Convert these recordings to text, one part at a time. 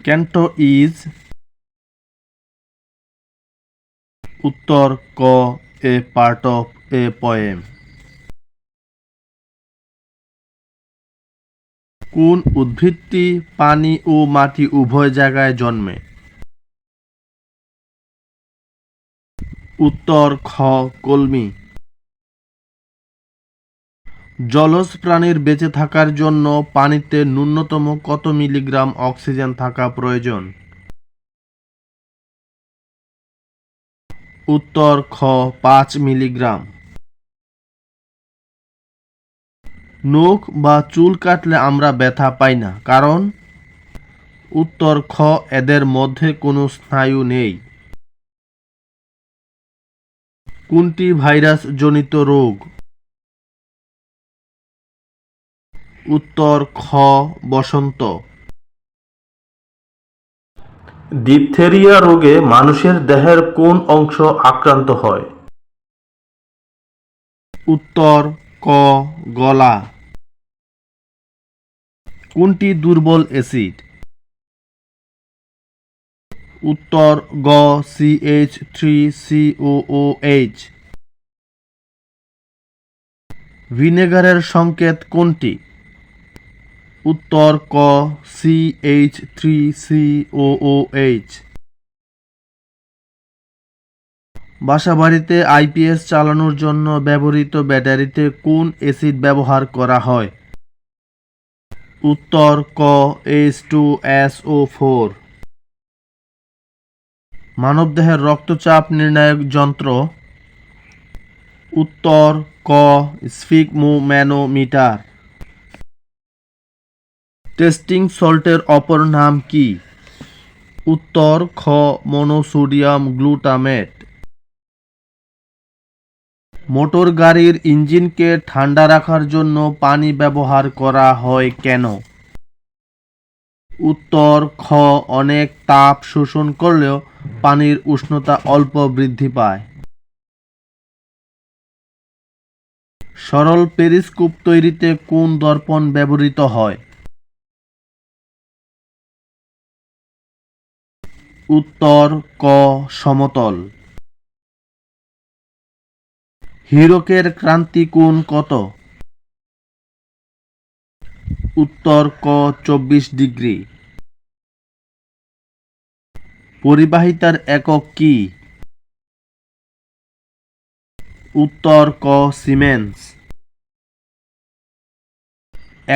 Canto is. উত্তর ক এ part of a poem. কোন উদ্ভিদটি পানি ও মাটি উভয় জায়গায় জন্মে? উত্তর খ কলমি। জলজ প্রাণীর বেঁচে থাকার জন্য পানিতে ন্যূনতম কত মিলিগ্রাম অক্সিজেন থাকা প্রয়োজন? উত্তর খ 5 মিলিগ্রাম। নখ বা চুল কাটলে আমরা ব্যথা পাই না, কারণ? উত্তর খ এদের মধ্যে কোনো স্নায়ু নেই। কোনটি ভাইরাস জনিত রোগ? উত্তর খ বসন্ত। ডিপথেরিয়া রোগে মানুষের দেহের কোন অংশ আক্রান্ত হয়? উত্তর ক গলা। কোনটি দুর্বল অ্যাসিড? উত্তর গ CH3COOH। ভিনেগারের সংকেত কোনটি? উত্তর ক CH3COOH। বাসাবাড়িতে আইপিএস চালানোর জন্য ব্যবহৃত ব্যাটারিতে কোন অ্যাসিড ব্যবহার করা হয়? উত্তর ক H2SO4। মানবদেহের রক্তচাপ নির্ণায়ক যন্ত্র? উত্তর ক স্ফিগমোম্যানোমিটার। টেস্টিং সল্টের অপর নাম কি? উত্তর খ মনোসোডিয়াম গ্লুটামেট। মোটর গাড়ির ইঞ্জিনকে ঠান্ডা রাখার জন্য পানি ব্যবহার করা হয় কেন? উত্তর খ অনেক তাপ শোষণ করলেও পানির উষ্ণতা অল্প বৃদ্ধি পায়। সরল পেরিস্কোপ তৈরিতে কোন দর্পণ ব্যবহৃত হয়? উত্তর ক সমতল। হীরকের ক্রান্তি কোণ কত? উত্তর ক 24 ডিগ্রি। পরিবাহিতার একক কি? উত্তর ক সিমেন্স।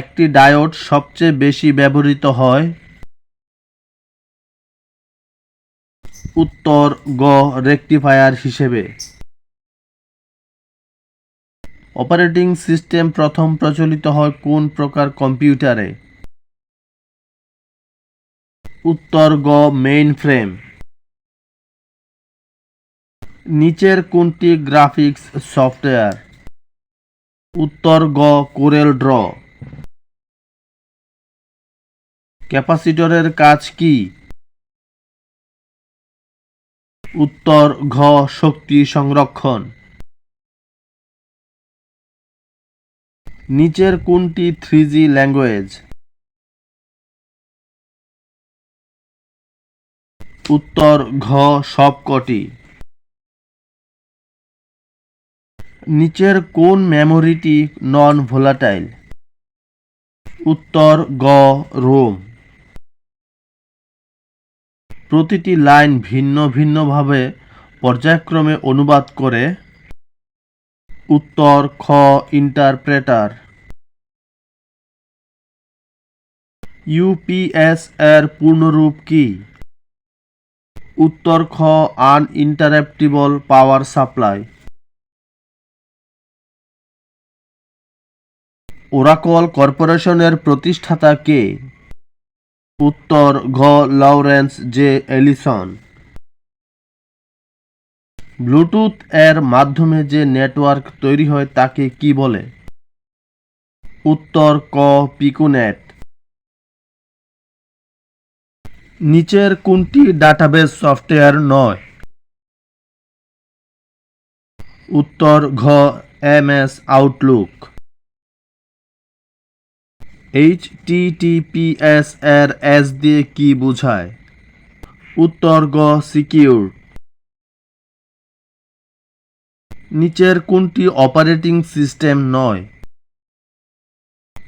একটি ডায়োড সবচেয়ে বেশি ব্যবহৃত হয়? উত্তর গ রেকটিফায়ার হিসেবে। অপারেটিং সিস্টেম প্রথম প্রচলিত হয় কোন প্রকার কম্পিউটারে? উত্তর গ মেইনফ্রেম। নিচের কোনটি গ্রাফিক্স সফটওয়্যার? উত্তর গ কোরেল ড্র। ক্যাপাসিটরের কাজ কি? উত্তর ঘ শক্তি সংরক্ষণ। নিচের কোনটি 3G ল্যাঙ্গুয়েজ? উত্তর ঘ সবকটি। নিচের কোন মেমোরিটি নন ভোলাটাইল? উত্তর গ রোম। প্রতিটি লাইন ভিন্ন ভিন্নভাবে পর্যায়ক্রমে অনুবাদ করে? উত্তর খ ইন্টারপ্রেটার। ইউপিএস এর পূর্ণরূপ কি? উত্তর খ আনইন্টারাপ্টিবল পাওয়ার সাপ্লাই। ওরাকল কর্পোরেশনের প্রতিষ্ঠাতা কে? উত্তর ঘ লরেন্স জে এলিসন। ব্লুটুথ এর মাধ্যমে যে নেটওয়ার্ক তৈরি হয় তাকে কি বলে? উত্তর ক পিকোনেট। নিচের কোনটি ডাটাবেস সফটওয়্যার নয়? উত্তর ঘ এমএস আউটলুক। HTTPS এর S দিয়ে কি বোঝায়? উত্তর গ সিকিউর। নিচের কোনটি অপারেটিং সিস্টেম নয়?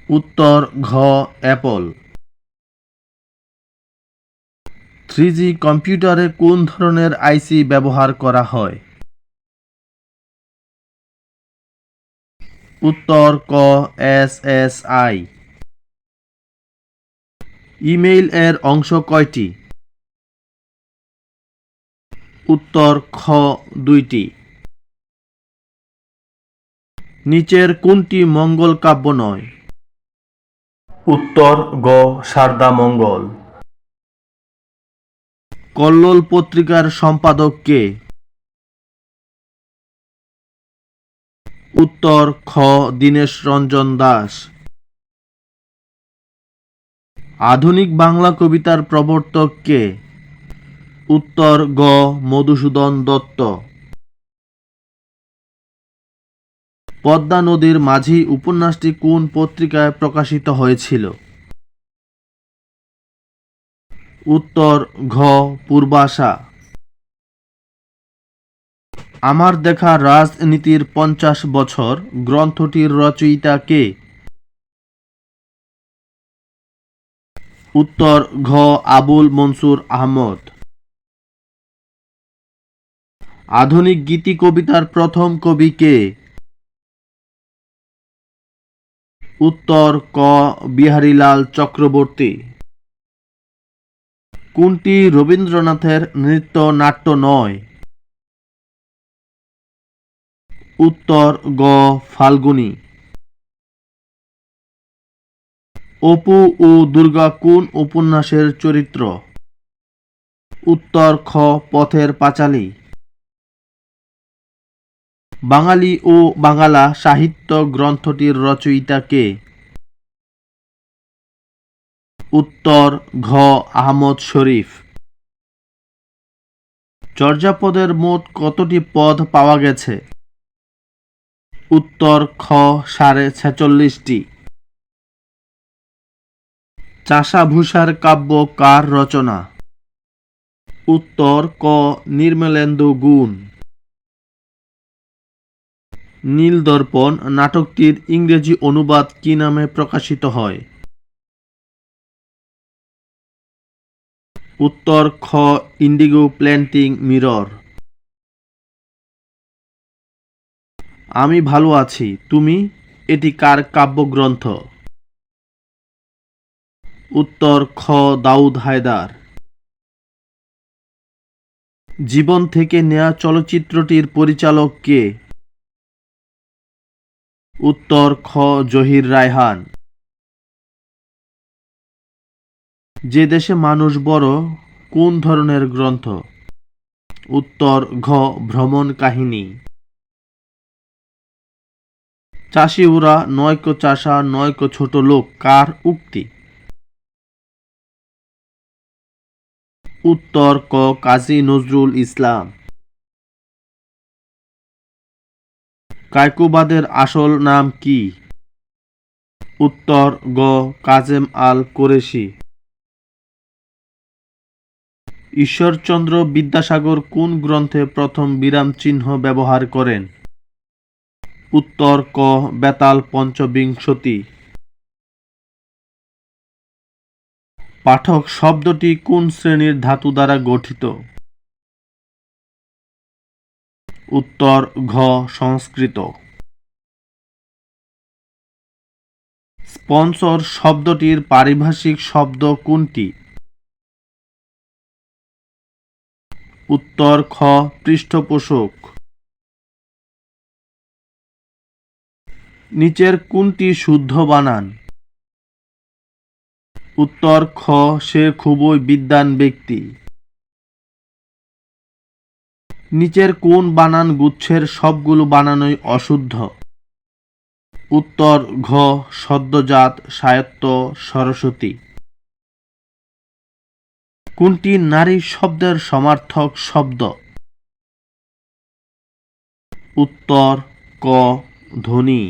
উত্তর ঘ অ্যাপল। 3G কম্পিউটারে কোন ধরনের আইসি ব্যবহার করা হয়? উত্তর ক SSI। ইমেইল এর অংশ কয়টি? উত্তর খ 2টি। নিচের কোনটি মঙ্গল কাব্য নয়? উত্তর গ শারদামঙ্গল। কল্লোল পত্রিকার সম্পাদক কে? উত্তর খ দীনেশ রঞ্জন দাস। আধুনিক বাংলা কবিতার প্রবর্তক কে? উত্তর গ মধুসূদন দত্ত। পদ্মা নদীর মাঝি উপন্যাসটি কোন পত্রিকায় প্রকাশিত হয়েছিল? উত্তর ঘ পূর্বাশা। আমার দেখা রাজনীতির 50 বছর গ্রন্থটির রচয়িতা কে? উত্তর ঘ আবুল মনসুর আহমদ। আধুনিক গীতি কবিতার প্রথম কবি কে? উত্তর ক বিহারীলাল চক্রবর্তী। কোনটি রবীন্দ্রনাথের নৃত্যনাট্য নয়? উত্তর গ ফাল্গুনী। অপু ও দুর্গা কোন উপন্যাসের চরিত্র? উত্তর খ পথের পাঁচালী। বাঙালি ও বাঙ্গালা সাহিত্য গ্রন্থটির রচয়িতা কে? উত্তর ঘ আহমদ শরীফ। চর্যাপদের মোট কতটি পদ পাওয়া গেছে? উত্তর খ 46.5টি। চাষাভূষার কাব্য কার রচনা? উত্তর ক নির্মলেন্দু গুণ। নীলদর্পণ নাটকটির ইংরেজি অনুবাদ কি নামে প্রকাশিত হয়? উত্তর খ ইন্ডিগো প্ল্যান্টিং মিরর। আমি ভালো আছি তুমি, এটি কার কাব্যগ্রন্থ? উত্তর খ দাউদ হায়দার। জীবন থেকে নেয়া চলচ্চিত্রটির পরিচালক কে? উত্তর খ জহির রায়হান। যে দেশে মানুষ বড় কোন ধরনের গ্রন্থ? উত্তর ঘ ভ্রমণ কাহিনী। চাষি ওরা নয়কো চাষা নয়কো ছোট লোক কার উক্তি? উত্তর ক কাজী নজরুল ইসলাম। কায়কোবাদের আসল নাম কি? উত্তর গ কাজেম আল কোরেশি। ঈশ্বরচন্দ্র বিদ্যাসাগর কোন গ্রন্থে প্রথম বিরাম চিহ্ন ব্যবহার করেন? উত্তর ক বেতাল পঞ্চবিংশতি। পাঠক শব্দটি কোন শ্রেণীর ধাতু দ্বারা গঠিত? উত্তর ঘ সংস্কৃত। স্পন্সর শব্দটির পারিভাষিক শব্দ কোনটি? উত্তর খ পৃষ্ঠপোষক। নিচের কোনটি শুদ্ধ বানান? উত্তর খ সে খুবই বিদ্বান ব্যক্তি। নিচের কোন বানান গুচ্ছের সবগুলো বানানই অশুদ্ধ? উত্তর ঘ সদ্যজাত স্বায়ত্ত সরস্বতী। কোনটি নারী শব্দের সমার্থক শব্দ? উত্তর ক ধ্বনি।